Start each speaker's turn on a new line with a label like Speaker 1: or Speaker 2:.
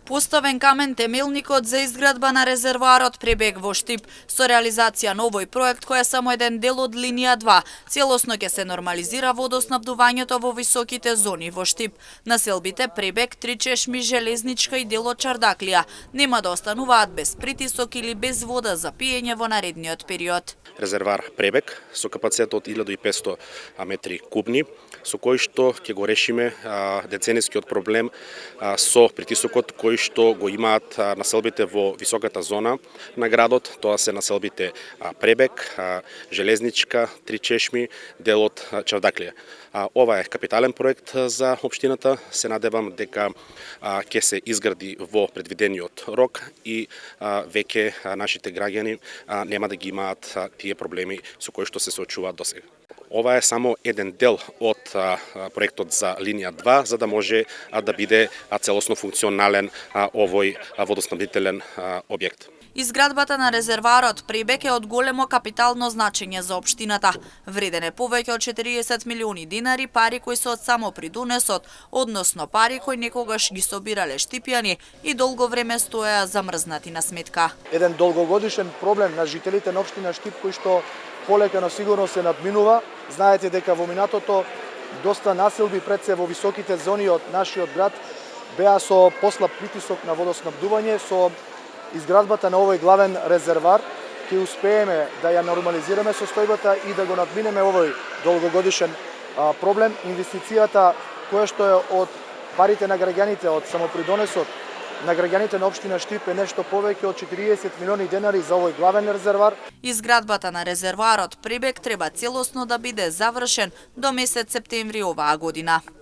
Speaker 1: Поставен камен темелникот за изградба на резервоарот Пребег во Штип со реализација на овој проект кој е само еден дел од линија 2. Целосно ќе се нормализира водоснабдувањето во високите зони во Штип. Населбите Пребег, Три чешми, Железничка и дел од Чардаклија нема да остануваат без притисок или без вода за пиење во наредниот период.
Speaker 2: Резервар Пребег со капацитет од 1500 метри кубни, со кој што ќе го решиме деценискиот проблем со притисокот кој што го имаат населбите во високата зона на градот. Тоа се населбите Пребег, Железничка, Три чешми, дел од Чардаклија. Ова е капитален проект за општината. Се надевам дека ќе се изгради во предвидениот рок и веќе нашите граѓани нема да ги имаат тие проблеми со кои што се соочуваат досега. Ова е само еден дел од проектот за линија 2, за да може да биде целосно функционален овој водоснабдителен објект.
Speaker 1: Изградбата на резервоарот Пребег е од големо капитално значење за општината. Вреден е повеќе од 40 милиони динари, пари кои се од само придонесот, односно пари кои некогаш ги собирале штипјани и долго време стоеа замрзнати на сметка.
Speaker 3: Еден долгогодишен проблем на жителите на општина Штип кој што полека но сигурно се надминува. Знаете дека во минатото доста населби пред се во високите зони од нашиот град беа со послаб притисок на водоснабдување. Со изградбата на овој главен резервар ќе успееме да ја нормализираме состојбата и да го надминеме овој долгогодишен проблем. Инвестицијата која што е од парите на граѓаните, од самопридонесот на граѓаните на општина Штип е нешто повеќе од 40 милиони денари за овој главен резервар.
Speaker 1: Изградбата на резервоарот Пребег треба целосно да биде завршен до месец септември оваа година.